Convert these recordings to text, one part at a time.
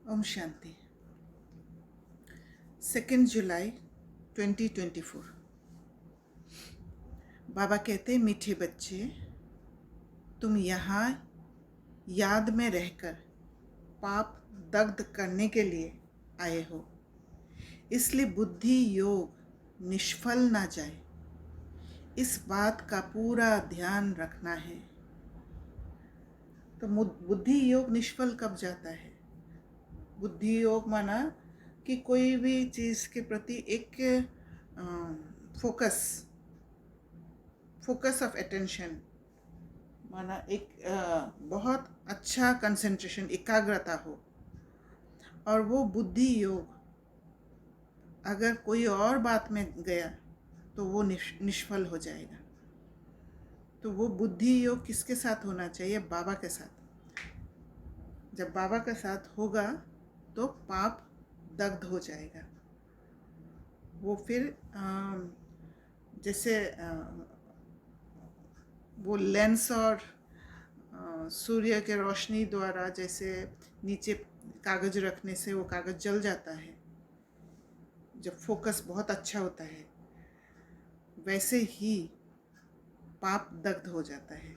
ओम शांति। 2 जुलाई 2024। बाबा कहते, मीठे बच्चे, तुम यहाँ याद में रहकर पाप दग्ध करने के लिए आए हो, इसलिए बुद्धि योग निष्फल ना जाए, इस बात का पूरा ध्यान रखना है। तो बुद्धि योग निष्फल कब जाता है? बुद्धि योग माना कि कोई भी चीज़ के प्रति एक फोकस ऑफ अटेंशन, माना एक बहुत अच्छा कंसंट्रेशन, एकाग्रता हो, और वो बुद्धि योग अगर कोई और बात में गया तो वो निष्फल हो जाएगा। तो वो बुद्धि योग किसके साथ होना चाहिए? बाबा के साथ। जब बाबा के साथ होगा तो पाप दग्ध हो जाएगा। वो फिर जैसे वो लेंस और सूर्य के रोशनी द्वारा जैसे नीचे कागज़ रखने से वो कागज़ जल जाता है जब फोकस बहुत अच्छा होता है, वैसे ही पाप दग्ध हो जाता है।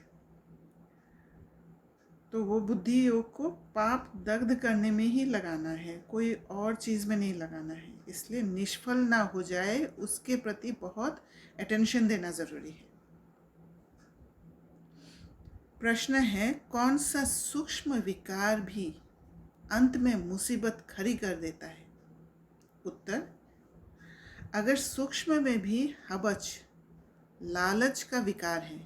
तो वो बुद्धि योग को पाप दग्ध करने में ही लगाना है, कोई और चीज़ में नहीं लगाना है। इसलिए निष्फल ना हो जाए उसके प्रति बहुत अटेंशन देना ज़रूरी है। प्रश्न है, कौन सा सूक्ष्म विकार भी अंत में मुसीबत खड़ी कर देता है? उत्तर, अगर सूक्ष्म में भी हवच, लालच का विकार है,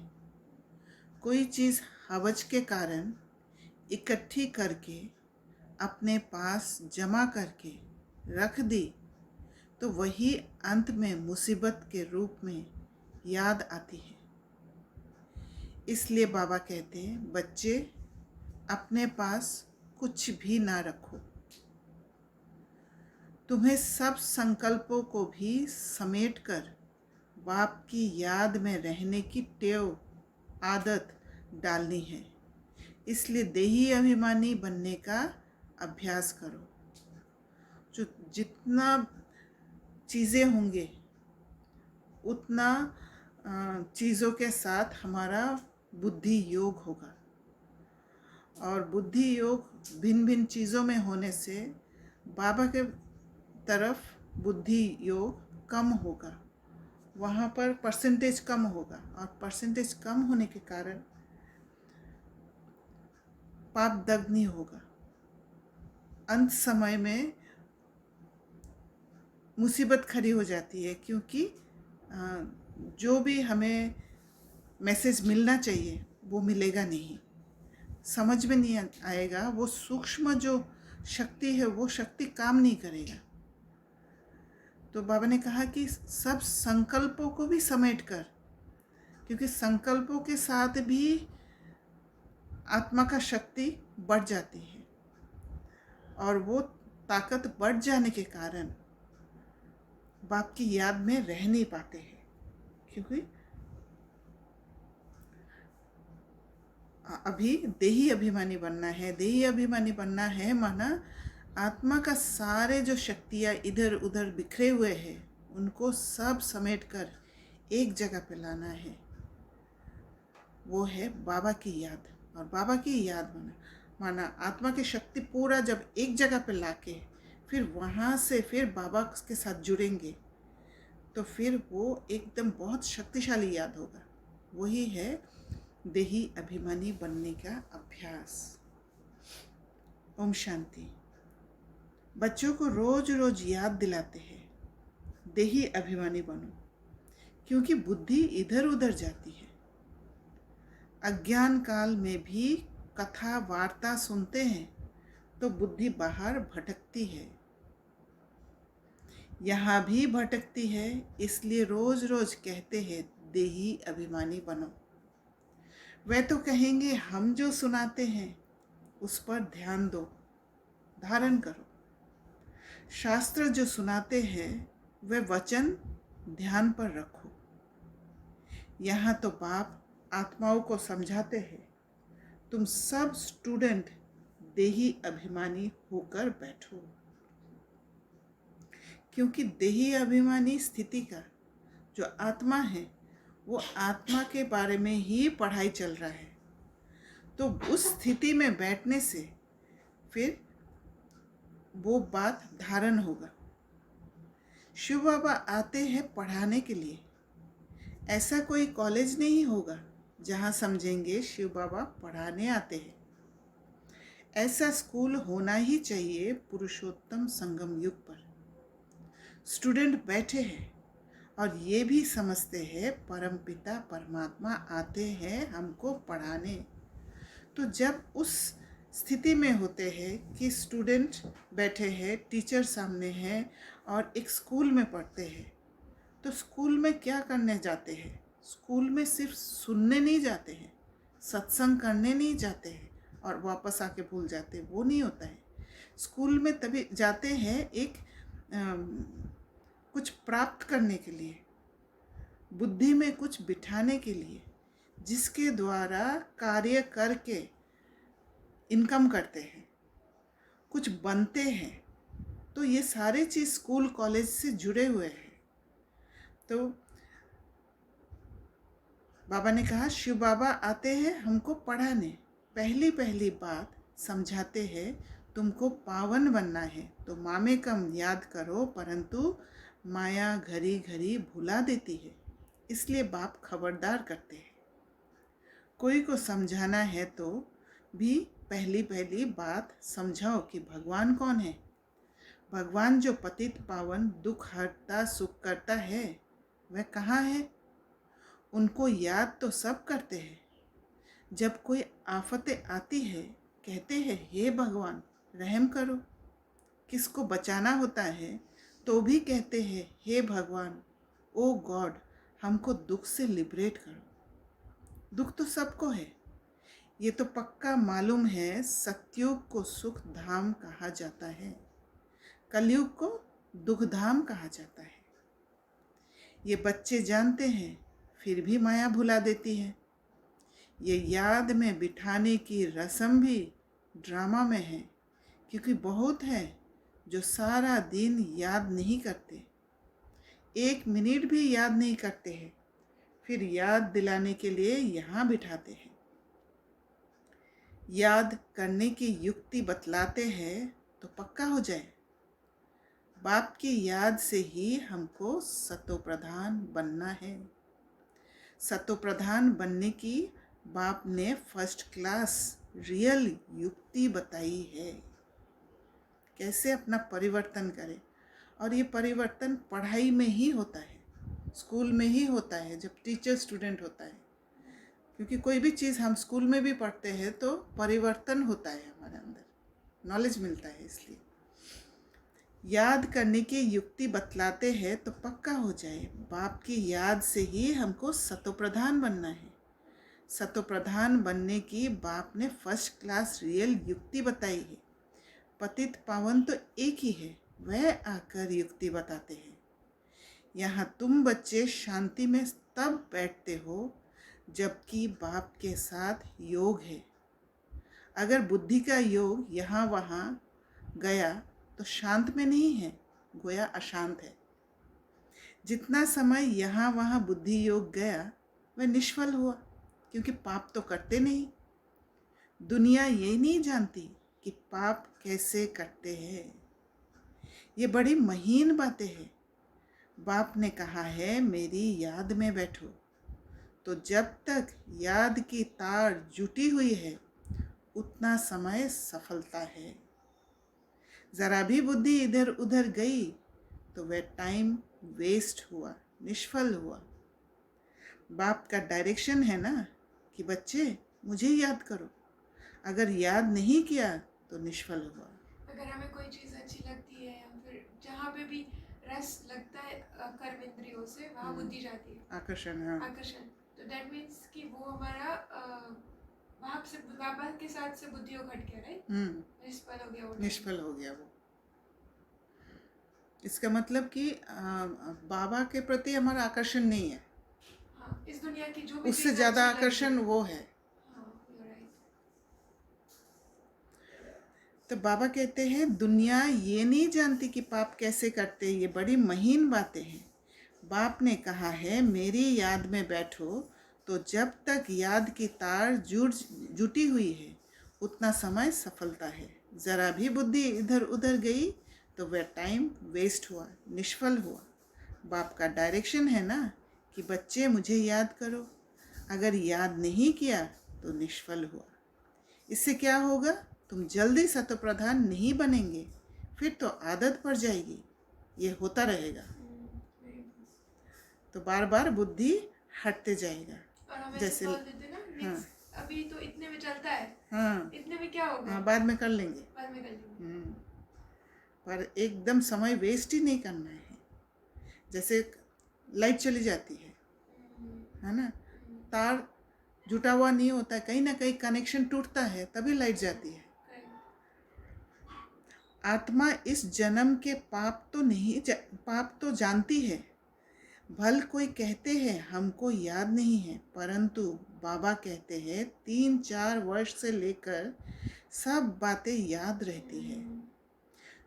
कोई चीज़ हवच के कारण इकट्ठी करके अपने पास जमा करके रख दी, तो वही अंत में मुसीबत के रूप में याद आती है। इसलिए बाबा कहते हैं, बच्चे अपने पास कुछ भी ना रखो। तुम्हें सब संकल्पों को भी समेटकर बाप की याद में रहने की टेव, आदत डालनी है। इसलिए देही अभिमानी बनने का अभ्यास करो। जो जितना चीज़ें होंगे उतना चीज़ों के साथ हमारा बुद्धि योग होगा, और बुद्धि योग भिन्न भिन्न चीज़ों में होने से बाबा के तरफ बुद्धि योग कम होगा, वहाँ पर परसेंटेज कम होगा, और परसेंटेज कम होने के कारण पाप दग्ध नहीं होगा। अंत समय में मुसीबत खड़ी हो जाती है, क्योंकि जो भी हमें मैसेज मिलना चाहिए वो मिलेगा नहीं, समझ में नहीं आएगा। वो सूक्ष्म जो शक्ति है वो शक्ति काम नहीं करेगा। तो बाबा ने कहा कि सब संकल्पों को भी समेट कर, क्योंकि संकल्पों के साथ भी आत्मा का शक्ति बढ़ जाती है, और वो ताकत बढ़ जाने के कारण बाप की याद में रह नहीं पाते हैं। क्योंकि अभी देही अभिमानी बनना है। देही अभिमानी बनना है माना आत्मा का सारे जो शक्तियाँ इधर उधर बिखरे हुए हैं उनको सब समेट कर एक जगह पे लाना है। वो है बाबा की याद। और बाबा की याद माना आत्मा की शक्ति पूरा जब एक जगह पे लाके फिर वहाँ से फिर बाबा के साथ जुड़ेंगे तो फिर वो एकदम बहुत शक्तिशाली याद होगा। वही है देही अभिमानी बनने का अभ्यास। ओम शांति। बच्चों को रोज रोज याद दिलाते हैं, देही अभिमानी बनो, क्योंकि बुद्धि इधर उधर जाती है। अज्ञान काल में भी कथा वार्ता सुनते हैं तो बुद्धि बाहर भटकती है, यहाँ भी भटकती है। इसलिए रोज रोज कहते हैं देही अभिमानी बनो। वे तो कहेंगे हम जो सुनाते हैं उस पर ध्यान दो, धारण करो। शास्त्र जो सुनाते हैं वे वचन ध्यान पर रखो। यहाँ तो बाप आत्माओं को समझाते हैं, तुम सब स्टूडेंट देही अभिमानी होकर बैठो, क्योंकि देही अभिमानी स्थिति का जो आत्मा है वो आत्मा के बारे में ही पढ़ाई चल रहा है। तो उस स्थिति में बैठने से फिर वो बात धारण होगा। शिव बाबा आते हैं पढ़ाने के लिए। ऐसा कोई कॉलेज नहीं होगा जहाँ समझेंगे शिव बाबा पढ़ाने आते हैं। ऐसा स्कूल होना ही चाहिए पुरुषोत्तम संगम युग पर। स्टूडेंट बैठे हैं और ये भी समझते हैं परमपिता परमात्मा आते हैं हमको पढ़ाने। तो जब उस स्थिति में होते हैं कि स्टूडेंट बैठे हैं, टीचर सामने है और एक स्कूल में पढ़ते हैं, तो स्कूल में क्या करने जाते हैं? स्कूल में सिर्फ सुनने नहीं जाते हैं, सत्संग करने नहीं जाते हैं और वापस आके भूल जाते हैं, वो नहीं होता है। स्कूल में तभी जाते हैं एक कुछ प्राप्त करने के लिए, बुद्धि में कुछ बिठाने के लिए, जिसके द्वारा कार्य करके इनकम करते हैं, कुछ बनते हैं। तो ये सारे चीज़ स्कूल कॉलेज से जुड़े हुए हैं। तो बाबा ने कहा शिव बाबा आते हैं हमको पढ़ाने। पहली बात समझाते हैं तुमको पावन बनना है तो मामे कम याद करो, परंतु माया घड़ी घड़ी भुला देती है, इसलिए बाप खबरदार करते हैं। कोई को समझाना है तो भी पहली बात समझाओ कि भगवान कौन है। भगवान जो पतित पावन दुख हरता सुख करता है वह कहाँ है? उनको याद तो सब करते हैं। जब कोई आफतें आती है कहते हैं हे भगवान रहम करो। किसको बचाना होता है तो भी कहते हैं हे भगवान ओ गॉड हमको दुख से लिबरेट करो। दुख तो सबको है, ये तो पक्का मालूम है। सतयुग को सुख धाम कहा जाता है, कलयुग को दुख धाम कहा जाता है। ये बच्चे जानते हैं फिर भी माया भुला देती है। ये याद में बिठाने की रस्म भी ड्रामा में है, क्योंकि बहुत है जो सारा दिन याद नहीं करते, 1 मिनट भी याद नहीं करते हैं, फिर याद दिलाने के लिए यहाँ बिठाते हैं। याद करने की युक्ति बतलाते हैं तो पक्का हो जाए। बाप की याद से ही हमको सतोप्रधान बनना है। सतोप्रधान बनने की बाप ने फर्स्ट क्लास रियल युक्ति बताई है, कैसे अपना परिवर्तन करें। और ये परिवर्तन पढ़ाई में ही होता है, स्कूल में ही होता है, जब टीचर स्टूडेंट होता है। क्योंकि कोई भी चीज़ हम स्कूल में भी पढ़ते हैं तो परिवर्तन होता है, हमारे अंदर नॉलेज मिलता है। इसलिए याद करने की युक्ति बतलाते हैं तो पक्का हो जाए। बाप की याद से ही हमको सतोप्रधान बनना है। सतोप्रधान बनने की बाप ने फर्स्ट क्लास रियल युक्ति बताई है। पतित पावन तो एक ही है, वह आकर युक्ति बताते हैं। यहाँ तुम बच्चे शांति में तब बैठते हो जबकि बाप के साथ योग है। अगर बुद्धि का योग यहाँ वहाँ गया तो शांत में नहीं है, गोया अशांत है। जितना समय यहाँ वहाँ बुद्धि योग गया वह निष्फल हुआ, क्योंकि पाप तो करते नहीं। दुनिया ये नहीं जानती कि पाप कैसे करते हैं। ये बड़ी महीन बातें हैं। बाप ने कहा है मेरी याद में बैठो, तो जब तक याद की तार जुटी हुई है उतना समय सफलता है। ज़रा भी बुद्धि इधर उधर गई तो वह टाइम वेस्ट हुआ, निष्फल हुआ। बाप का डायरेक्शन है ना कि बच्चे मुझे याद करो। अगर याद नहीं किया तो निष्फल हुआ। अगर हमें कोई चीज़ अच्छी लगती है या फिर जहाँ पे भी रस लगता है कर्म इंद्रियों से, वहाँ बुद्धि जाती है, आकर्षण। हाँ, आकर्षण। तो दैट मीन्स कि वो हमारा वहाँ से बाबा के साथ से बुद्धि को घट गया, राइट? निष्फल हो गया वो, निष्फल हो गया वो। इसका मतलब कि बाबा के प्रति हमारा आकर्षण नहीं है। हाँ, इस दुनिया की जो भी उससे ज़्यादा आकर्षण वो है। हाँ, you're right. तो बाबा कहते हैं दुनिया ये नहीं जानती कि पाप कैसे करते, ये बड़ी महीन बातें हैं। बाप ने कहा है मेरी याद में बैठो, तो जब तक याद की तार जुटी हुई है उतना समय सफलता है। ज़रा भी बुद्धि इधर उधर गई तो वह टाइम वेस्ट हुआ, निष्फल हुआ। बाप का डायरेक्शन है ना कि बच्चे मुझे याद करो, अगर याद नहीं किया तो निष्फल हुआ। इससे क्या होगा, तुम जल्दी सतोप्रधान नहीं बनेंगे, फिर तो आदत पड़ जाएगी, ये होता रहेगा। तो बार बार बुद्धि हटते जाएगा। और हमें जैसे बोल देते ना हाँ next, अभी तो इतने में चलता है, हाँ इतने में क्या होगा, हाँ, बाद में कर लेंगे। बाद में कर लेंगे। पर एकदम समय वेस्ट ही नहीं करना है। जैसे लाइट चली जाती है ना, तार जुटा हुआ नहीं होता है, कहीं ना कहीं कनेक्शन टूटता है तभी लाइट जाती है। आत्मा इस जन्म के पाप तो जानती है। भल कोई कहते हैं हमको याद नहीं है, परंतु बाबा कहते हैं 3-4 वर्ष से लेकर सब बातें याद रहती है।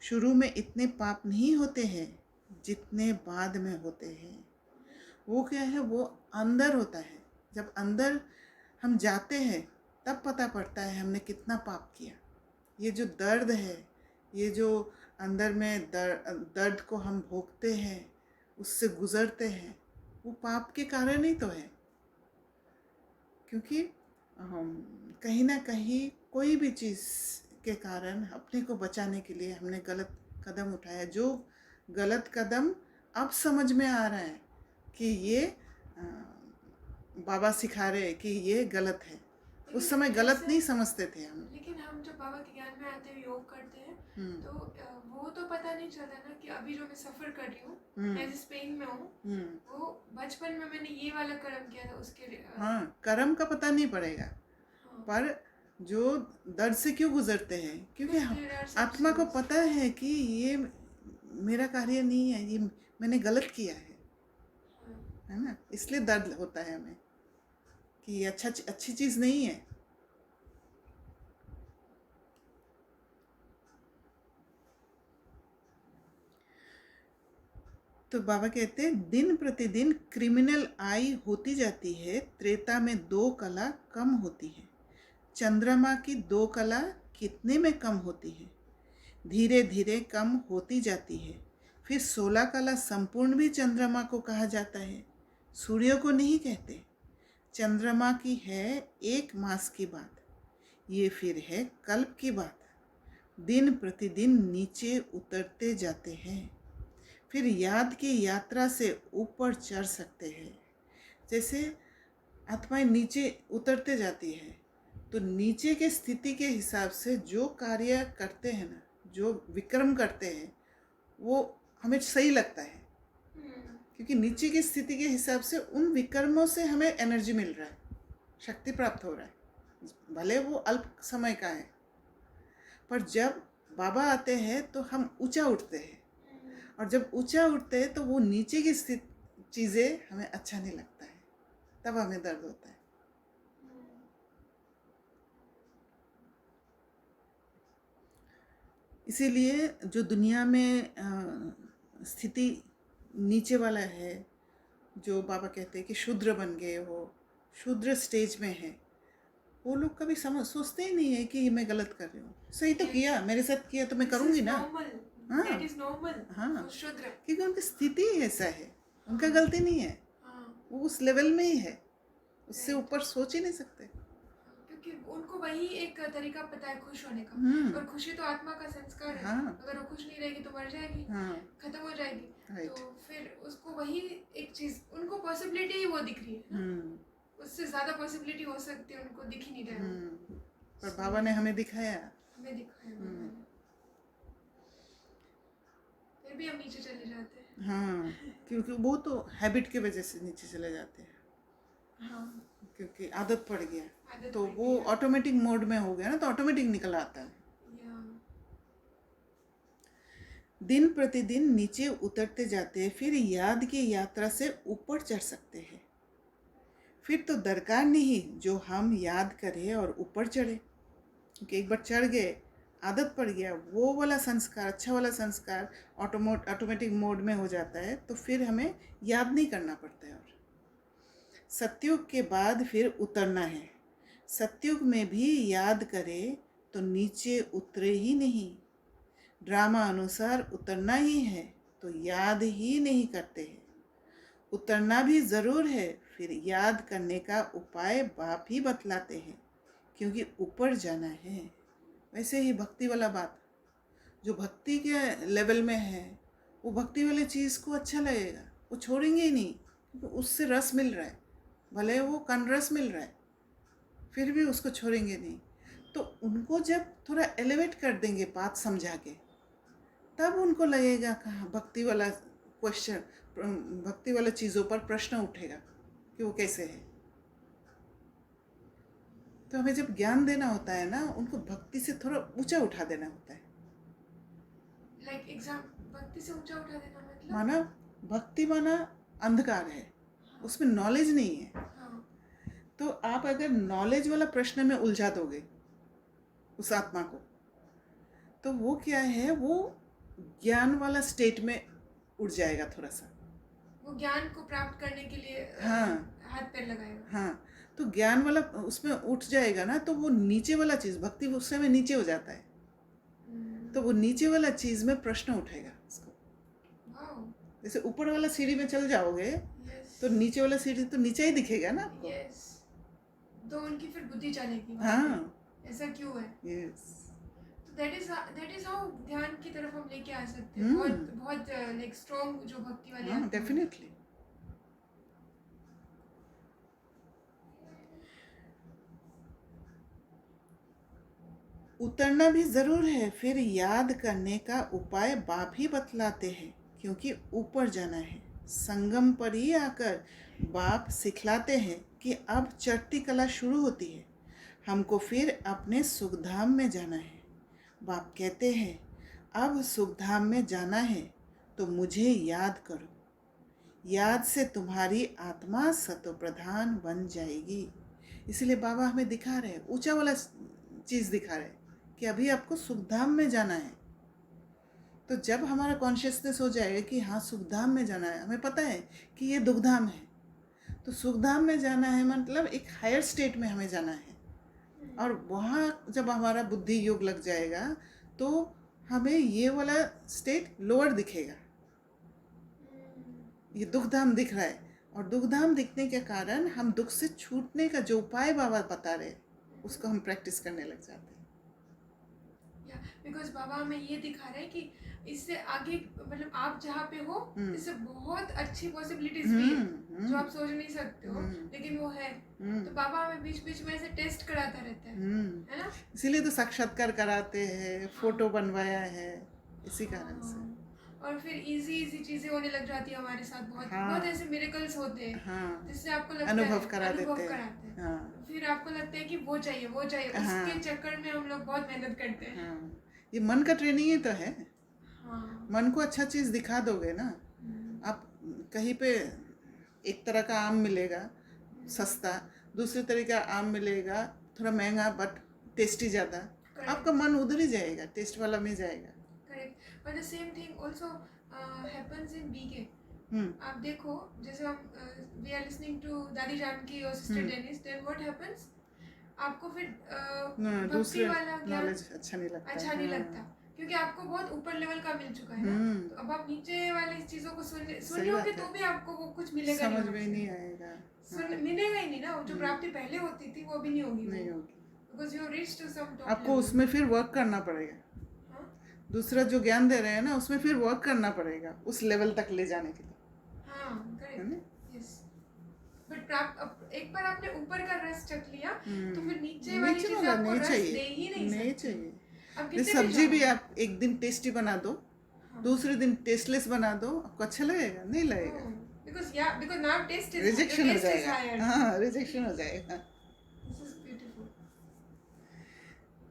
शुरू में इतने पाप नहीं होते हैं जितने बाद में होते हैं। वो क्या है, वो अंदर होता है। जब अंदर हम जाते हैं तब पता पड़ता है हमने कितना पाप किया। ये जो दर्द है, ये जो अंदर में दर्द को हम भोगते हैं, उससे गुज़रते हैं, वो पाप के कारण ही तो है। क्योंकि कहीं ना कहीं कोई भी चीज़ के कारण अपने को बचाने के लिए हमने गलत कदम उठाया। जो गलत कदम अब समझ में आ रहा है कि ये बाबा सिखा रहे हैं कि ये गलत है। उस समय गलत नहीं समझते थे हम। लेकिन हम जब बाबा के ज्ञान में आते हैं, योग करते हैं, तो वो तो पता नहीं चलता ना कि अभी जो मैं सफ़र कर रही हूँ, मैं जिस पेन में हूँ, वो बचपन में मैंने ये वाला कर्म किया था उसके हाँ, कर्म का पता नहीं पड़ेगा। पर जो दर्द से क्यों गुजरते हैं, क्योंकि आत्मा को पता है कि ये मेरा कार्य नहीं है, ये मैंने गलत किया है ना, इसलिए दर्द होता है हमें कि ये अच्छी चीज़ नहीं है। तो बाबा कहते हैं दिन प्रतिदिन क्रिमिनल आई होती जाती है। त्रेता में 2 कला कम होती है। चंद्रमा की 2 कला कितने में कम होती है, धीरे धीरे कम होती जाती है। फिर 16 कला संपूर्ण भी चंद्रमा को कहा जाता है, सूर्य को नहीं कहते। चंद्रमा की है 1 मास की बात, ये फिर है कल्प की बात। दिन प्रतिदिन नीचे उतरते जाते हैं, फिर याद की यात्रा से ऊपर चढ़ सकते हैं। जैसे आत्माएं नीचे उतरते जाती है, तो नीचे के स्थिति के हिसाब से जो कार्य करते हैं ना, जो विक्रम करते हैं, वो हमें सही लगता है। क्योंकि नीचे की स्थिति के हिसाब से उन विक्रमों से हमें एनर्जी मिल रहा है, शक्ति प्राप्त हो रहा है, भले वो अल्प समय का है। पर जब बाबा आते हैं तो हम ऊंचा उठते हैं, और जब ऊंचा उठते हैं तो वो नीचे की चीज़ें हमें अच्छा नहीं लगता है, तब हमें दर्द होता है। इसीलिए जो दुनिया में स्थिति नीचे वाला है, जो बाबा कहते हैं कि शूद्र बन गए हो, शूद्र स्टेज में है, वो लोग कभी सोचते ही नहीं है कि मैं गलत कर रही हूँ। सही तो किया, मेरे साथ किया तो मैं करूँगी ना। हाँ हाँ, क्योंकि उनकी स्थिति ऐसा है, उनका गलती नहीं है, वो उस लेवल में ही है, उससे ऊपर सोच ही नहीं सकते। क्योंकि उनको वही एक तरीका पता है खुश होने का, और खुशी तो आत्मा का संस्कार है। अगर वो खुश नहीं रहेगी तो मर जाएगी, खत्म हो जाएगी। तो फिर उसको वही एक चीज, उनको पॉसिबिलिटी ही वो दिख रही है ना, उससे ज्यादा पॉसिबिलिटी हो सकती है उनको दिख ही नहीं रहा है। पर बाबा ने हमें दिखाया, फिर भी हम नीचे चले जाते हैं। हाँ, क्योंकि वो तो हैबिट की वजह से नीचे चले जाते हैं। हाँ, क्योंकि आदत पड़ गया, तो वो ऑटोमेटिक मोड में हो गया ना, तो ऑटोमेटिक निकल आता है। दिन प्रतिदिन नीचे उतरते जाते हैं, फिर याद की यात्रा से ऊपर चढ़ सकते हैं। फिर तो दरकार नहीं जो हम याद करें और ऊपर चढ़े, क्योंकि एक बार चढ़ गए आदत पड़ गया, वो वाला संस्कार, अच्छा वाला संस्कार ऑटोमेटिक मोड में हो जाता है, तो फिर हमें याद नहीं करना पड़ता है। और सतयुग के बाद फिर उतरना है। सतयुग में भी याद करे तो नीचे उतरे ही नहीं, ड्रामा अनुसार उतरना ही है तो याद ही नहीं करते हैं। उतरना भी ज़रूर है, फिर याद करने का उपाय बाप ही बतलाते हैं, क्योंकि ऊपर जाना है। वैसे ही भक्ति वाला बात, जो भक्ति के लेवल में है वो भक्ति वाली चीज़ को अच्छा लगेगा, वो छोड़ेंगे ही नहीं, क्योंकि उससे रस मिल रहा है, भले वो कण रस मिल रहा है, फिर भी उसको छोड़ेंगे नहीं। तो उनको जब थोड़ा एलिवेट कर देंगे बात समझा के, तब उनको लगेगा कहाँ भक्ति वाला क्वेश्चन, भक्ति वाला चीज़ों पर प्रश्न उठेगा कि वो कैसे है। तो हमें जब ज्ञान देना होता है ना, उनको भक्ति से थोड़ा ऊंचा उठा देना होता है। लाइक एग्जाम, भक्ति से ऊंचा उठा देना मतलब माना भक्ति माना अंधकार है, उसमें नॉलेज नहीं है। हाँ। तो आप अगर नॉलेज वाला प्रश्न में उलझा दोगे उस आत्मा को, तो वो क्या है, वो ज्ञान वाला स्टेट में उठ जाएगा थोड़ा सा। वो ज्ञान को प्राप्त करने के लिए हाँ, हाथ पैर लगाएगा। हाँ, तो ज्ञान वाला उसमें उठ जाएगा ना, तो वो नीचे वाला चीज़, भक्ति उस समय नीचे हो जाता है, तो वो नीचे वाला चीज़ में प्रश्न उठेगा उसको। जैसे ऊपर वाला सीढ़ी में चल जाओगे तो नीचे वाला सीढ़ी तो नीचे ही दिखेगा ना आपको। तो उनकी फिर बुद्धि चलेगी, हाँ, ऐसा क्यों है। यस, दैट इज हाउ ध्यान की तरफ हम लेके आ सकते हैं। बहुत बहुत लाइक स्ट्रॉन्ग जो भक्ति वाले हैं। डेफिनेटली। उतरना भी जरूर है, फिर याद करने का उपाय बाप ही बतलाते हैं, क्योंकि ऊपर जाना है। संगम पर ही आकर बाप सिखलाते हैं कि अब चढ़ती कला शुरू होती है, हमको फिर अपने सुखधाम में जाना है। बाप कहते हैं अब सुखधाम में जाना है तो मुझे याद करो, याद से तुम्हारी आत्मा सतोप्रधान बन जाएगी। इसलिए बाबा हमें दिखा रहे हैं, ऊंचा वाला चीज़ दिखा रहे हैं कि अभी आपको सुखधाम में जाना है। तो जब हमारा कॉन्शियसनेस हो जाएगा कि हाँ सुखधाम में जाना है, हमें पता है कि ये दुखधाम है, तो सुखधाम में जाना है मतलब एक हायर स्टेट में हमें जाना है। और वहाँ जब हमारा बुद्धि योग लग जाएगा तो हमें ये वाला स्टेट लोअर दिखेगा। ये दुखधाम दिख रहा है, और दुखधाम दिखने के कारण हम दुख से छूटने का जो उपाय बाबा बता रहे उसको हम प्रैक्टिस करने लग जाते हैं। बिकॉज बाबा हमें ये दिखा रहे हैं कि इससे आगे मतलब आप जहाँ पे हो इससे बहुत अच्छी पॉसिबिलिटीज भी है जो आप सोच नहीं सकते हो, लेकिन वो है। तो बाबा हमें बीच बीच में ऐसे टेस्ट कराता रहता है ना। इसीलिए तो साक्षात्कार कराते हैं, फोटो बनवाया है इसी कारण से। और फिर इजी चीजें होने लग जाती है हमारे साथ, बहुत ऐसे मिरेकल्स होते हैं जिससे आपको लगता है अनुभव करा देते हैं। फिर आपको लगता है कि वो चाहिए उसके चक्कर में हम लोग बहुत मेहनत करते हैं। ये मन का ट्रेनिंग ही तो है। मन को अच्छा चीज़ दिखा दोगे ना, आप कहीं पे एक तरह का आम मिलेगा सस्ता, दूसरे तरह का आम मिलेगा थोड़ा महंगा बट टेस्टी ज़्यादा, आपका मन उधर ही जाएगा, टेस्ट वाला में जाएगा। Correct. But the same thing also happens in BK. आप देखो जैसे हम we are listening to Dadi Janki और sister Denis, then what happens, आपको फिर दूसरे वाला नॉलेज अच्छा नहीं लगता, क्योंकि आपको बहुत ऊपर लेवल का मिल चुका है ना। तो अब आप नीचे वाली चीजों को सुन लोगे तो भी आपको वो कुछ मिलेगा, समझ में नहीं आएगा, मिलेगा ही नहीं ना। जो प्राप्ति पहले होती थी वो भी नहीं होगी, because you reached to some top. आपको उसमें फिर वर्क करना पड़ेगा। दूसरा जो ज्ञान दे रहे हैं ना उसमें फिर वर्क करना पड़ेगा उस लेवल तक ले जाने के लिए। बट एक बार आपने ऊपर का रस चख लिया तो फिर नीचे वाली चीजें आपको रस दे ही नहीं चाहिए। अब सब्जी भी आप एक दिन टेस्टी बना दो, दूसरे दिन टेस्टलेस बना दो, आपको अच्छा लगेगा? नहीं लगेगा, because now taste is rejection हो जाएगा। हाँ, रिजेक्शन हो जाएगा। This is beautiful.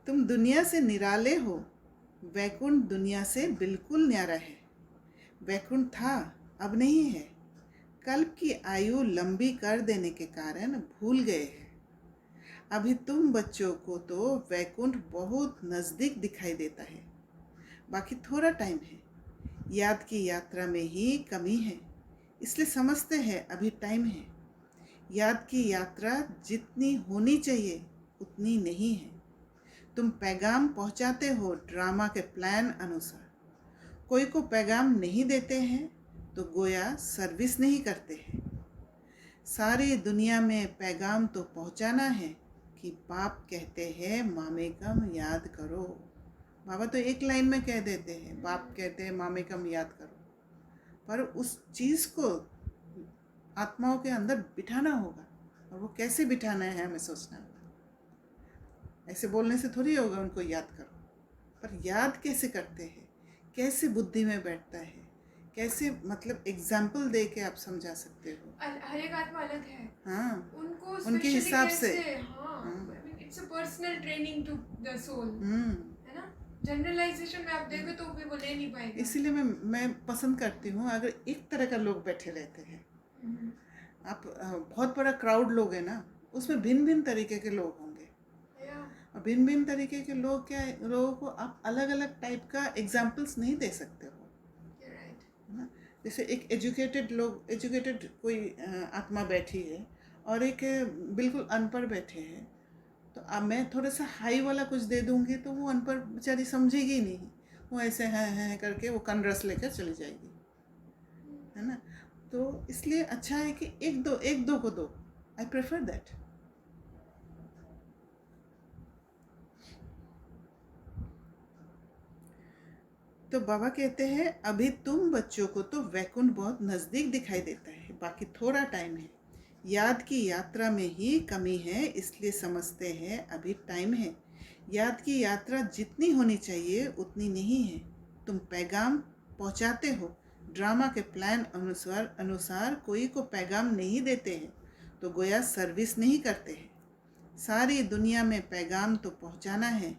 तुम दुनिया से निराले हो, वैकुंठ दुनिया से बिल्कुल न्यारा है। वैकुंठ था अब नहीं है, कल्प की आयु लंबी कर देने के कारण भूल गए हैं। अभी तुम बच्चों को तो वैकुंठ बहुत नज़दीक दिखाई देता है, बाकी थोड़ा टाइम है। याद की यात्रा में ही कमी है, इसलिए समझते हैं अभी टाइम है। याद की यात्रा जितनी होनी चाहिए उतनी नहीं है। तुम पैगाम पहुंचाते हो ड्रामा के प्लान अनुसार। कोई को पैगाम नहीं देते हैं तो गोया सर्विस नहीं करते हैं। सारी दुनिया में पैगाम तो पहुंचाना है कि बाप कहते हैं मामेकम याद करो। बाबा तो एक लाइन में कह देते हैं, बाप कहते हैं मामेकम याद करो, पर उस चीज़ को आत्माओं के अंदर बिठाना होगा, और वो कैसे बिठाना है हमें सोचना होगा। ऐसे बोलने से थोड़ी होगा उनको याद करो, पर याद कैसे करते हैं, कैसे बुद्धि में बैठता है, कैसे मतलब एग्जाम्पल दे के आप समझा सकते हो। हर एक आत्मा अलग है। हाँ, उनको उनके हिसाब से। It's a personal training to the soul, है ना। जनरलाइजेशन में आप देखो तो भी वो ले नहीं पाएगा। इसीलिए मैं पसंद करती हूँ अगर एक तरह का लोग बैठे रहते हैं। आप बहुत बड़ा क्राउड लोग है ना, उसमें भिन्न भिन्न तरीके के लोग होंगे, और भिन्न भिन्न तरीके के लोग क्या लोगों को आप अलग अलग टाइप का एग्जाम्पल्स नहीं दे सकते हो, है ना। जैसे एक एजुकेटेड कोई आत्मा बैठी है और एक बिल्कुल अनपढ़ बैठे हैं, तो अब मैं थोड़ा सा हाई वाला कुछ दे दूंगी तो वो अनपढ़ बेचारी समझेगी नहीं, वो ऐसे हैं करके वो कन रस लेकर चली जाएगी, है ना। तो इसलिए अच्छा है कि एक दो को दो। I prefer that. तो बाबा कहते हैं अभी तुम बच्चों को तो वैकुंठ बहुत नज़दीक दिखाई देता है, बाकी थोड़ा टाइम है। याद की यात्रा में ही कमी है, इसलिए समझते हैं अभी टाइम है। याद की यात्रा जितनी होनी चाहिए उतनी नहीं है। तुम पैगाम पहुंचाते हो ड्रामा के प्लान अनुसार कोई को पैगाम नहीं देते हैं तो गोया सर्विस नहीं करते हैं। सारी दुनिया में पैगाम तो पहुंचाना है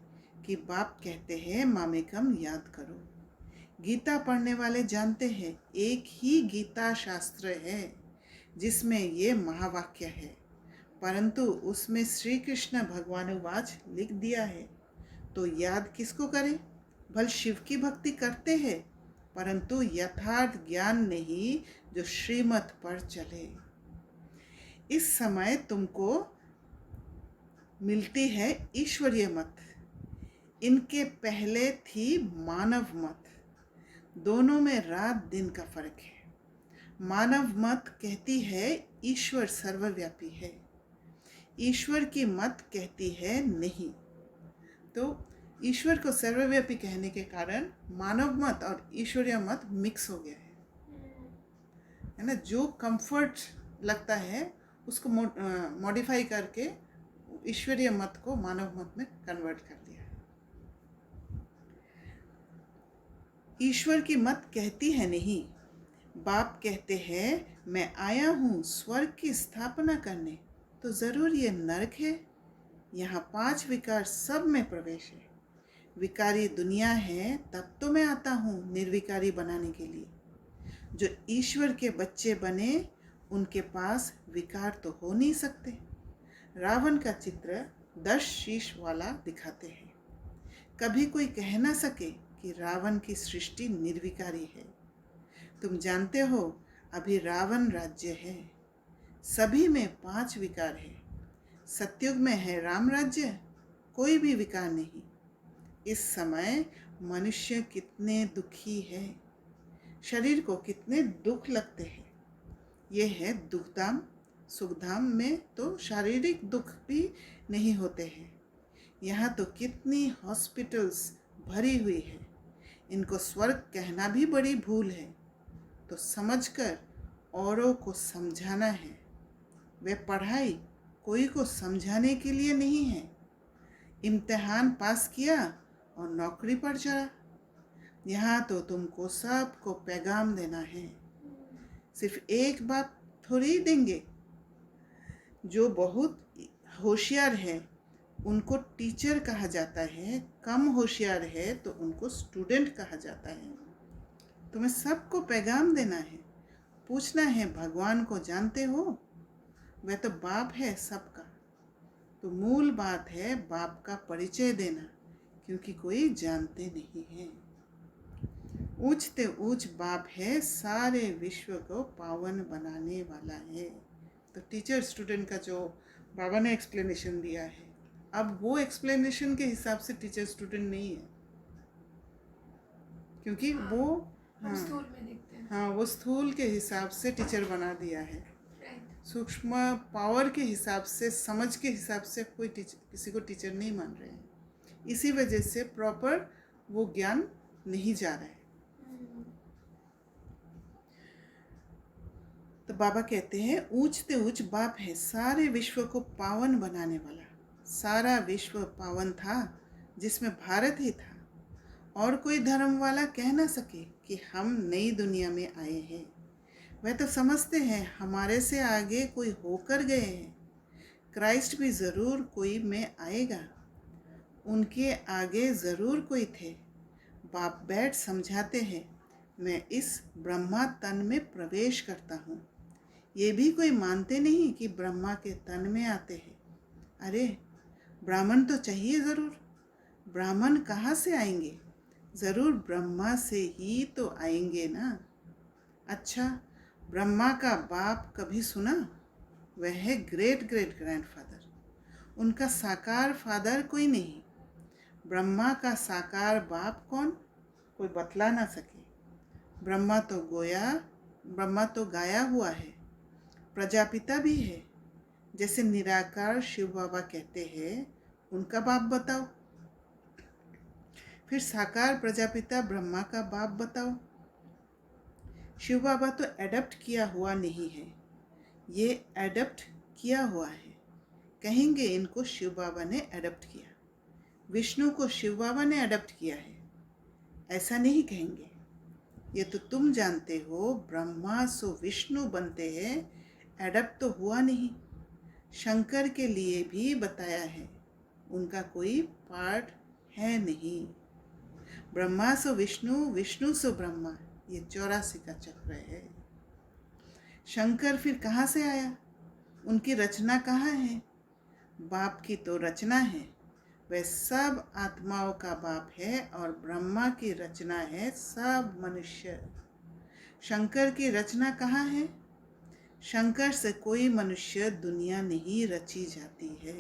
कि बाप कहते हैं मामेकम याद करो। गीता पढ़ने वाले जानते हैं एक ही गीता शास्त्र है जिसमें ये महावाक्य है, परंतु उसमें श्री कृष्ण भगवानुवाच लिख दिया है, तो याद किसको करें। भल शिव की भक्ति करते हैं, परंतु यथार्थ ज्ञान नहीं जो श्रीमत पर चले। इस समय तुमको मिलती है ईश्वरीय मत, इनके पहले थी मानव मत। दोनों में रात दिन का फर्क है। मानव मत कहती है ईश्वर सर्वव्यापी है, ईश्वर की मत कहती है नहीं। तो ईश्वर को सर्वव्यापी कहने के कारण मानव मत और ईश्वरीय मत मिक्स हो गया है ना। जो कंफर्ट लगता है उसको मॉडिफाई करके ईश्वरीय मत को मानव मत में कन्वर्ट कर दिया है। ईश्वर की मत कहती है नहीं, बाप कहते हैं मैं आया हूँ स्वर्ग की स्थापना करने, तो ज़रूर ये नरक है। यहाँ 5 विकार सब में प्रवेश है। विकारी दुनिया है तब तो मैं आता हूँ निर्विकारी बनाने के लिए। जो ईश्वर के बच्चे बने उनके पास विकार तो हो नहीं सकते। रावण का चित्र 10 शीश वाला दिखाते हैं। कभी कोई कह ना सके कि रावण की सृष्टि निर्विकारी है। तुम जानते हो अभी रावण राज्य है, सभी में 5 विकार है। सतयुग में है राम राज्य, कोई भी विकार नहीं। इस समय मनुष्य कितने दुखी है, शरीर को कितने दुख लगते हैं। ये है दुखधाम। सुखधाम में तो शारीरिक दुख भी नहीं होते हैं। यहाँ तो कितनी हॉस्पिटल्स भरी हुई है। इनको स्वर्ग कहना भी बड़ी भूल है, तो समझकर औरों को समझाना है। वे पढ़ाई कोई को समझाने के लिए नहीं है। इम्तिहान पास किया और नौकरी पर चढ़ा। यहाँ तो तुमको सबको पैगाम देना है। सिर्फ एक बात थोड़ी देंगे। जो बहुत होशियार है उनको टीचर कहा जाता है, कम होशियार है तो उनको स्टूडेंट कहा जाता है। तुम्हें सबको पैगाम देना है। पूछना है भगवान को जानते हो, वह तो बाप है सबका, तो मूल बात है बाप का परिचय देना, क्योंकि कोई जानते नहीं है। ऊंचते ऊंच बाप है, सारे विश्व को पावन बनाने वाला है। तो टीचर स्टूडेंट का जो बाबा ने एक्सप्लेनेशन दिया है, अब वो एक्सप्लेनेशन के हिसाब से टीचर स्टूडेंट नहीं है, क्योंकि वो स्थूल में देखते हैं। हाँ, वो स्थूल के हिसाब से टीचर बना दिया है। Right. सूक्ष्म पावर के हिसाब से, समझ के हिसाब से कोई किसी को टीचर नहीं मान रहे हैं। इसी वजह से प्रॉपर वो ज्ञान नहीं जा रहा है। तो बाबा कहते हैं ऊंचते ऊंच बाप है, सारे विश्व को पावन बनाने वाला। सारा विश्व पावन था जिसमें भारत ही था, और कोई धर्म वाला कह ना सके कि हम नई दुनिया में आए हैं। वह तो समझते हैं हमारे से आगे कोई होकर गए हैं। क्राइस्ट भी ज़रूर कोई में आएगा, उनके आगे ज़रूर कोई थे। बाप बैठ समझाते हैं, मैं इस ब्रह्मा तन में प्रवेश करता हूँ। ये भी कोई मानते नहीं कि ब्रह्मा के तन में आते हैं। अरे ब्राह्मण तो चाहिए ज़रूर। ब्राह्मण कहाँ से आएंगे? ज़रूर ब्रह्मा से ही तो आएंगे ना। अच्छा, ब्रह्मा का बाप कभी सुना? वह है ग्रेट ग्रेट ग्रैंडफादर। उनका साकार फादर कोई नहीं। ब्रह्मा का साकार बाप कौन? कोई बतला ना सके। ब्रह्मा तो गाया हुआ है। प्रजापिता भी है। जैसे निराकार शिव बाबा कहते हैं, उनका बाप बताओ। फिर साकार प्रजापिता ब्रह्मा का बाप बताओ। शिव बाबा तो एडप्ट किया हुआ नहीं है, ये एडप्ट किया हुआ है। कहेंगे इनको शिव बाबा ने एडप्ट किया। विष्णु को शिव बाबा ने एडप्ट किया है, ऐसा नहीं कहेंगे। ये तो तुम जानते हो, ब्रह्मा सो विष्णु बनते हैं, एडप्ट तो हुआ नहीं। शंकर के लिए भी बताया है, उनका कोई पार्ट है नहीं। ब्रह्मा सो विष्णु, विष्णु सो ब्रह्मा, ये 84 का चक्र है। शंकर फिर कहाँ से आया? उनकी रचना कहाँ है? बाप की तो रचना है। वह सब आत्माओं का बाप है, और ब्रह्मा की रचना है सब मनुष्य। शंकर की रचना कहाँ है? शंकर से कोई मनुष्य दुनिया नहीं रची जाती है।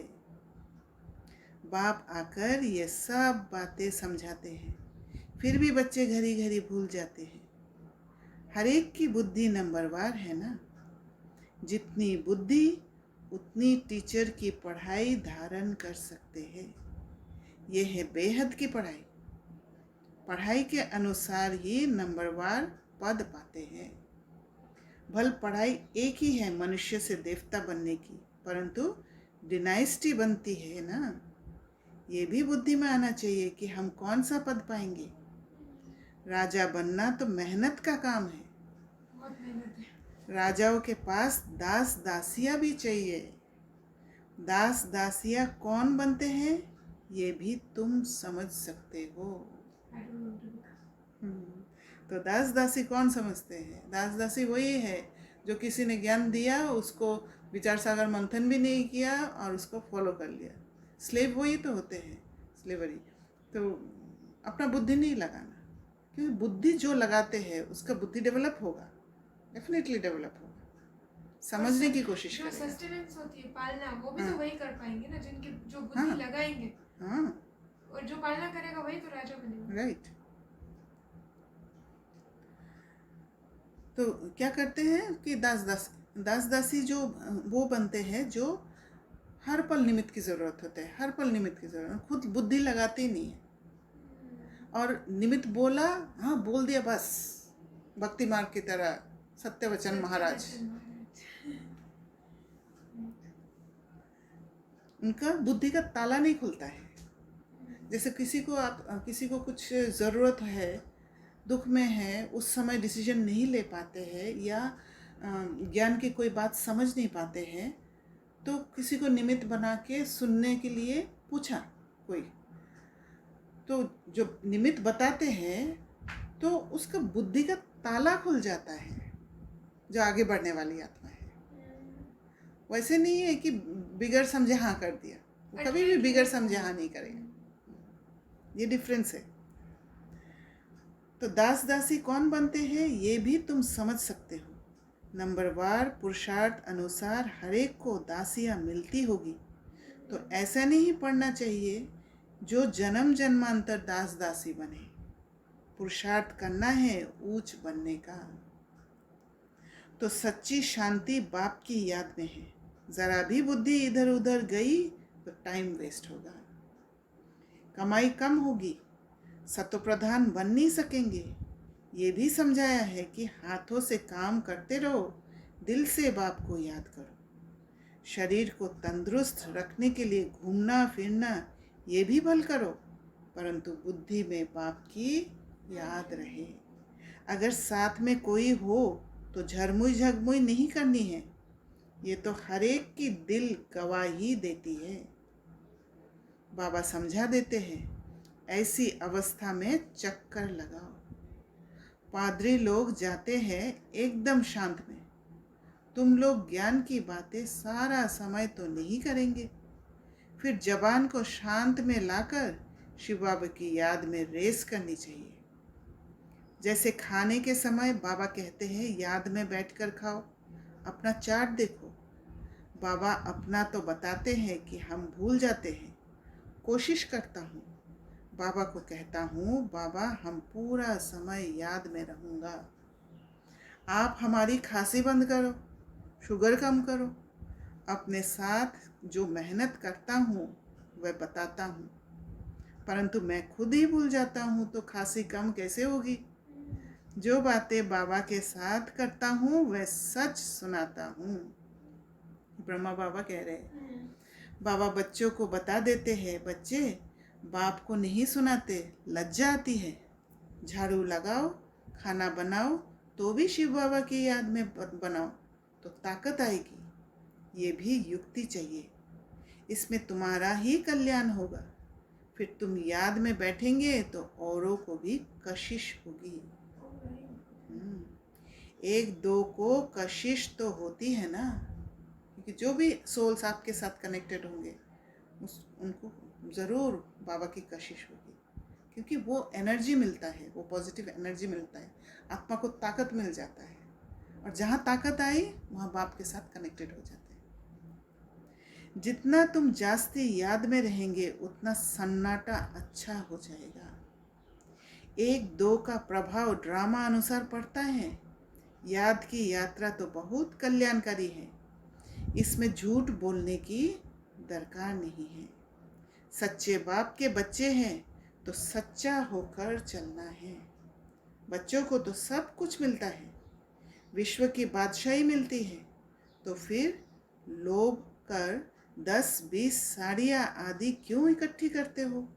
बाप आकर ये सब बातें समझाते हैं, फिर भी बच्चे घड़ी घड़ी भूल जाते हैं। हर एक की बुद्धि नंबरवार है ना। जितनी बुद्धि उतनी टीचर की पढ़ाई धारण कर सकते हैं। ये है बेहद की पढ़ाई। पढ़ाई के अनुसार ही नंबरवार पद पाते हैं। भल पढ़ाई एक ही है मनुष्य से देवता बनने की, परंतु डिनाइस्टी बनती है ना। ये भी बुद्धि में आना चाहिए कि हम कौन सा पद पाएंगे। राजा बनना तो मेहनत का काम है। बहुत मेहनत है। राजाओं के पास दास दासियां भी चाहिए। दास दासियां कौन बनते हैं, ये भी तुम समझ सकते हो। तो दास दासी कौन समझते हैं? दास दासी वही है जो किसी ने ज्ञान दिया, उसको विचार सागर मंथन भी नहीं किया और उसको फॉलो कर लिया। स्लेव वही तो होते हैं, स्लेवरी। तो अपना बुद्धि नहीं लगाना, क्योंकि बुद्धि जो लगाते हैं उसका बुद्धि डेवलप होगा, डेफिनेटली डेवलप होगा। समझने की कोशिश करें। जो सस्टेनेंस होती है, पालना, वो भी तो वही कर पाएंगे ना, जिनकी जो बुद्धि लगाएंगे। हाँ, और जो पालना करेगा वही तो राजा बनेगा। राइट। तो क्या करते हैं कि दास दासी जो वो बनते हैं जो हर पल निमित्त की ज़रूरत होते हैं, हर पल निमित्त की ज़रूरत। खुद बुद्धि लगाते नहीं है, और निमित्त बोला, हाँ बोल दिया बस, भक्ति मार्ग की तरह सत्यवचन महाराज। उनका बुद्धि का ताला नहीं खुलता है। जैसे किसी को कुछ ज़रूरत है, दुख में है, उस समय डिसीजन नहीं ले पाते हैं, या ज्ञान की कोई बात समझ नहीं पाते हैं, तो किसी को निमित्त बना के सुनने के लिए पूछा कोई, तो जो निमित्त बताते हैं तो उसका बुद्धि का ताला खुल जाता है, जो आगे बढ़ने वाली आत्मा है। वैसे नहीं है कि बिगड़ समझे हाँ कर दिया, वो कभी भी बिगड़ समझे हाँ नहीं करेगा। ये डिफरेंस है। तो दास दासी कौन बनते हैं ये भी तुम समझ सकते हो। नंबरवार पुरुषार्थ अनुसार हर एक को दासियां मिलती होगी। तो ऐसा नहीं पढ़ना चाहिए जो जन्म जन्मांतर दास दासी बने। पुरुषार्थ करना है ऊंच बनने का। तो सच्ची शांति बाप की याद में है। जरा भी बुद्धि इधर उधर गई तो टाइम वेस्ट होगा, कमाई कम होगी, सत्वप्रधान बन नहीं सकेंगे। ये भी समझाया है कि हाथों से काम करते रहो, दिल से बाप को याद करो। शरीर को तंदुरुस्त रखने के लिए घूमना फिरना ये भी भल करो, परंतु बुद्धि में बाप की याद रहे। अगर साथ में कोई हो तो झरमुई झगमुई नहीं करनी है। ये तो हर एक की दिल गवाही देती है। बाबा समझा देते हैं, ऐसी अवस्था में चक्कर लगाओ। पादरी लोग जाते हैं एकदम शांत में। तुम लोग ज्ञान की बातें सारा समय तो नहीं करेंगे। फिर जबान को शांत में लाकर शिव बाबा की याद में रेस करनी चाहिए। जैसे खाने के समय बाबा कहते हैं याद में बैठकर खाओ, अपना चार्ट देखो। बाबा अपना तो बताते हैं कि हम भूल जाते हैं। कोशिश करता हूँ, बाबा को कहता हूँ बाबा हम पूरा समय याद में रहूँगा। आप हमारी खांसी बंद करो, शुगर कम करो। अपने साथ जो मेहनत करता हूँ वह बताता हूँ, परंतु मैं खुद ही भूल जाता हूँ तो खांसी कम कैसे होगी। जो बातें बाबा के साथ करता हूँ वह सच सुनाता हूँ। ब्रह्मा बाबा कह रहे हैं। बाबा बच्चों को बता देते हैं, बच्चे बाप को नहीं सुनाते, लज्जा आती है। झाड़ू लगाओ, खाना बनाओ तो भी शिव बाबा की याद में बनाओ तो ताकत आएगी। ये भी युक्ति चाहिए, इसमें तुम्हारा ही कल्याण होगा। फिर तुम याद में बैठेंगे तो औरों को भी कशिश होगी। एक दो को कशिश तो होती है ना, क्योंकि जो भी सोल्स आपके साथ कनेक्टेड होंगे उनको ज़रूर बाबा की कशिश होगी, क्योंकि वो एनर्जी मिलता है, वो पॉजिटिव एनर्जी मिलता है, आत्मा को ताकत मिल जाता है। और जहाँ ताकत आई वहाँ बाप के साथ कनेक्टेड हो जाते हैं। जितना तुम जास्ती याद में रहेंगे उतना सन्नाटा अच्छा हो जाएगा। एक दो का प्रभाव ड्रामा अनुसार पड़ता है। याद की यात्रा तो बहुत कल्याणकारी है, इसमें झूठ बोलने की दरकार नहीं है। सच्चे बाप के बच्चे हैं तो सच्चा होकर चलना है। बच्चों को तो सब कुछ मिलता है, विश्व की बादशाही मिलती है, तो फिर लोभ कर 10-20 साड़ियाँ आदि क्यों इकट्ठी करते हो।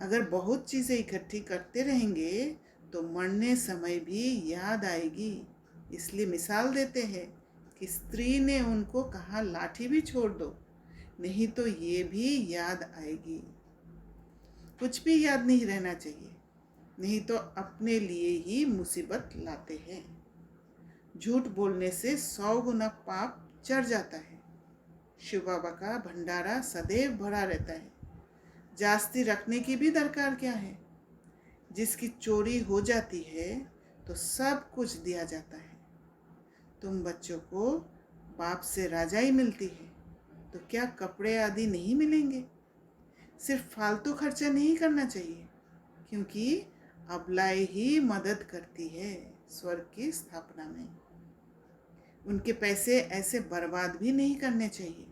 अगर बहुत चीज़ें इकट्ठी करते रहेंगे तो मरने समय भी याद आएगी। इसलिए मिसाल देते हैं कि स्त्री ने उनको कहा लाठी भी छोड़ दो, नहीं तो ये भी याद आएगी। कुछ भी याद नहीं रहना चाहिए, नहीं तो अपने लिए ही मुसीबत लाते हैं। झूठ बोलने से 100 गुना पाप चढ़ जाता है। शिव बाबा का भंडारा सदैव भरा रहता है, जास्ती रखने की भी दरकार क्या है। जिसकी चोरी हो जाती है तो सब कुछ दिया जाता है। तुम बच्चों को बाप से राजाई मिलती है तो क्या कपड़े आदि नहीं मिलेंगे। सिर्फ फालतू खर्चा नहीं करना चाहिए, क्योंकि अबलाई ही मदद करती है स्वर्ग की स्थापना में। उनके पैसे ऐसे बर्बाद भी नहीं करने चाहिए।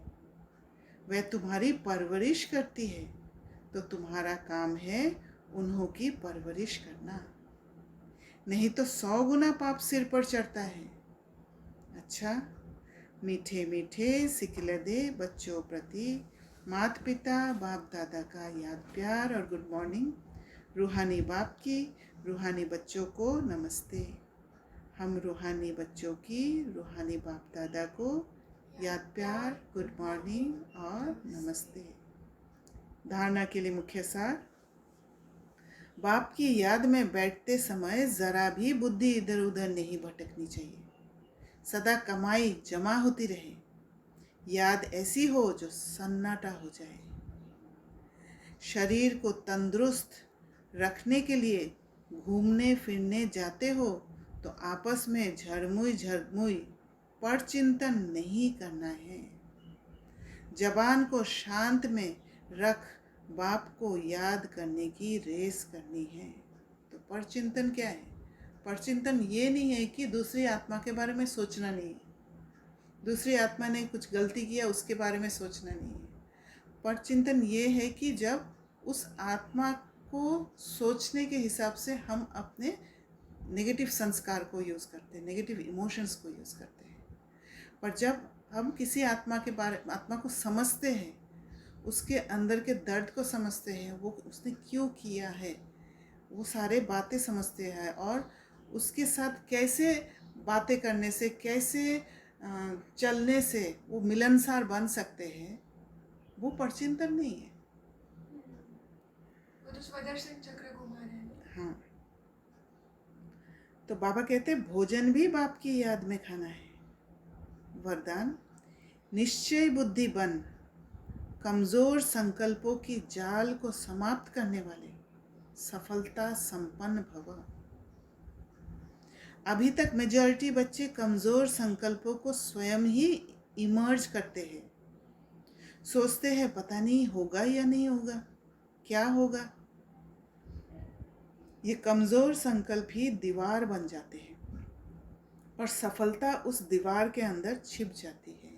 वह तुम्हारी परवरिश करती है तो तुम्हारा काम है उन्हों की परवरिश करना, नहीं तो 100 गुना पाप सिर पर चढ़ता है। अच्छा, मीठे मीठे सिखिले दे बच्चों प्रति माता पिता बाप दादा का याद प्यार और गुड मॉर्निंग। रूहानी बाप की रूहानी बच्चों को नमस्ते। हम रूहानी बच्चों की रूहानी बाप दादा को याद प्यार, गुड मॉर्निंग और नमस्ते। धारणा के लिए मुख्य सार, बाप की याद में बैठते समय ज़रा भी बुद्धि इधर उधर नहीं भटकनी चाहिए। सदा कमाई जमा होती रहे, याद ऐसी हो जो सन्नाटा हो जाए। शरीर को तंदुरुस्त रखने के लिए घूमने फिरने जाते हो तो आपस में झरमुई झरमुई पर चिंतन नहीं करना है। जबान को शांत में रख बाप को याद करने की रेस करनी है। तो पर चिंतन क्या है? पर चिंतन ये नहीं है कि दूसरी आत्मा के बारे में सोचना नहीं है, दूसरी आत्मा ने कुछ गलती किया उसके बारे में सोचना नहीं है। पर चिंतन ये है कि जब उस आत्मा को सोचने के हिसाब से हम अपने नेगेटिव संस्कार को यूज़ करते हैं, नेगेटिव इमोशंस को यूज़ करते हैं। पर जब हम किसी आत्मा को समझते हैं, उसके अंदर के दर्द को समझते हैं, वो उसने क्यों किया है, वो सारे बातें समझते हैं और उसके साथ कैसे बातें करने से, कैसे चलने से वो मिलनसार बन सकते हैं, वो परचिंतन नहीं है। वो तो स्वदर्शन चक्र घुमा रहे हैं। हाँ, तो बाबा कहते भोजन भी बाप की याद में खाना है। वरदान, निश्चय बुद्धि बन, कमजोर संकल्पों की जाल को समाप्त करने वाले सफलता संपन्न भव। अभी तक मेजॉरिटी बच्चे कमजोर संकल्पों को स्वयं ही इमर्ज करते हैं, सोचते हैं पता नहीं होगा या नहीं होगा, क्या होगा। ये कमजोर संकल्प ही दीवार बन जाते हैं और सफलता उस दीवार के अंदर छिप जाती है।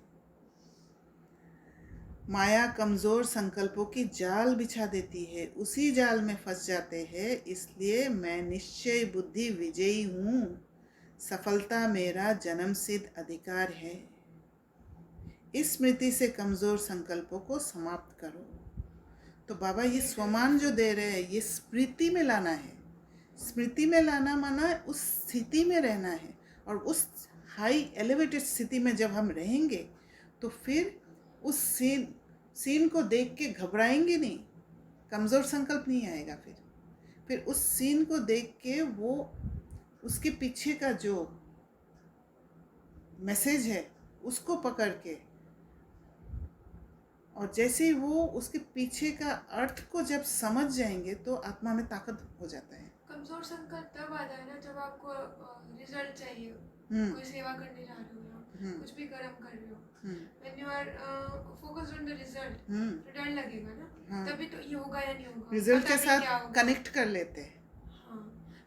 माया कमजोर संकल्पों की जाल बिछा देती है, उसी जाल में फंस जाते हैं। इसलिए मैं निश्चय बुद्धि विजयी हूँ, सफलता मेरा जन्मसिद्ध अधिकार है। इस स्मृति से कमजोर संकल्पों को समाप्त करो। तो बाबा ये स्वमान जो दे रहे हैं, ये स्मृति में लाना है। स्मृति में लाना माना उस स्थिति में रहना है, और उस हाई एलिवेटेड स्थिति में जब हम रहेंगे तो फिर उस सीन को देख के घबराएंगे नहीं, कमज़ोर संकल्प नहीं आएगा। फिर उस सीन को देख के वो उसके पीछे का जो मैसेज है उसको पकड़ के, और जैसे ही वो उसके पीछे का अर्थ को जब समझ जाएंगे तो आत्मा में ताकत हो जाता है। कमजोर संकल्प तब आता है ना जब आपको रिजल्ट चाहिए, कोई सेवा करने जा रहे हो, कुछ भी कर्म कर रहे हो, when you are focused on the result, तो डर लगेगा ना, तभी तो ये होगा या नहीं होगा, रिजल्ट के साथ कनेक्ट कर लेते हैं।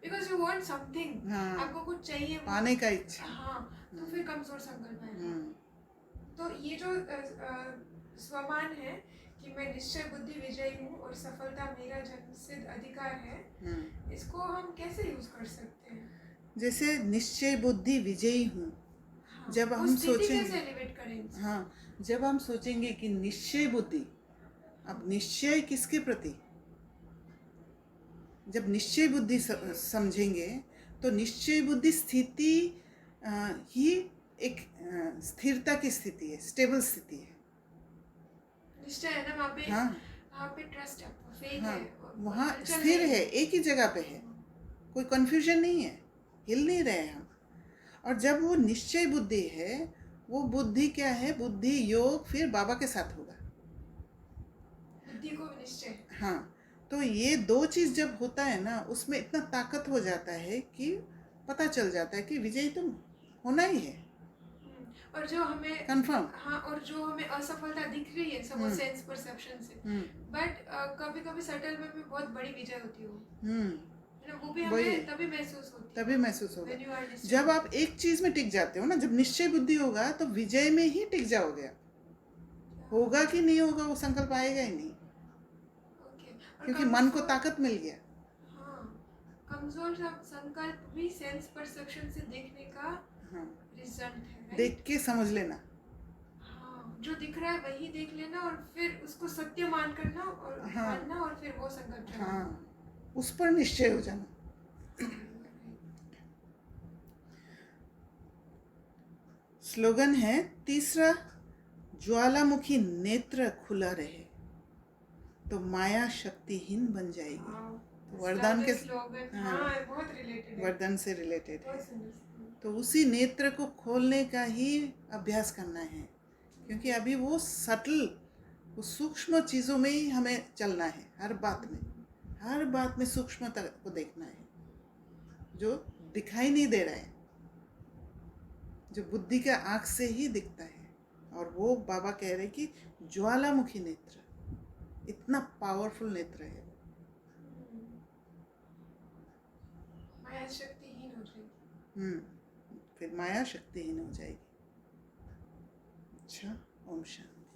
because you want something, आपको कुछ चाहिए, पाने का इच्छा, हाँ, तो फिर कमजोर संकल्प आएगा। तो ये जो स्वमान है कि मैं निश्चय बुद्धि विजयी हूँ और सफलता मेरा जन्मसिद्ध अधिकार है, इसको हम कैसे यूज कर सकते हैं? जैसे निश्चय बुद्धि विजयी हूँ, हाँ, जब हम सोचेंगे, हाँ, जब हम सोचेंगे कि निश्चय बुद्धि, अब निश्चय किसके प्रति, जब निश्चय बुद्धि समझेंगे तो निश्चय बुद्धि स्थिति ही एक स्थिरता की स्थिति है, स्टेबल स्थिति है। निश्चय है ना, वहाँ पे ट्रस्ट है, फेथ है, वहाँ स्थिर है, एक ही जगह पे है, कोई कंफ्यूजन नहीं है, हिल नहीं रहे हम। और जब वो निश्चय बुद्धि है, वो बुद्धि क्या है, बुद्धि योग फिर बाबा के साथ होगा, बुद्धि को निश्चय। हाँ, तो ये दो चीज़ जब होता है ना, उसमें इतना ताकत हो जाता है कि पता चल जाता है कि विजयी तो होना ही है। और जो हमें कंफर्म, हाँ, और जो हमें असफलता दिख रही है सब सेंस परसेप्शन से, बट कभी कभी सटल में भी बहुत बड़ी विजय होती है, वो भी हमें तभी महसूस होगा जब आप एक चीज में टिक जाते हो ना। जब निश्चय बुद्धि होगा तो विजय में ही टिक जाओगे। होगा कि नहीं होगा वो संकल्प आएगा ही नहीं, क्योंकि मन को ताकत मिल गया। कमजोर संकल्प भी सेंस परसेप्शन से देखने का रिजल्ट है, देख के समझ लेना, जो दिख रहा है वही देख लेना और फिर उसको सत्य मान करना और मानना, और फिर वो संकल्प उस पर निश्चय हो जाना। स्लोगन है तीसरा, ज्वालामुखी नेत्र खुला रहे तो माया शक्तिहीन बन जाएगी। तो वरदान के बहुत रिलेटेड, वरदान से रिलेटेड है। तो उसी नेत्र को खोलने का ही अभ्यास करना है, क्योंकि अभी वो सटल वो सूक्ष्म चीज़ों में ही हमें चलना है, हर बात में सूक्ष्मता को देखना है, जो दिखाई नहीं दे रहा है, जो बुद्धि के आँख से ही दिखता है। और वो बाबा कह रहे कि ज्वालामुखी नेत्र, इतना पावरफुल नेत्र है। माया शक्तिहीन हो जाएगी। फिर माया शक्तिहीन हो जाएगी। अच्छा, ओम शांति।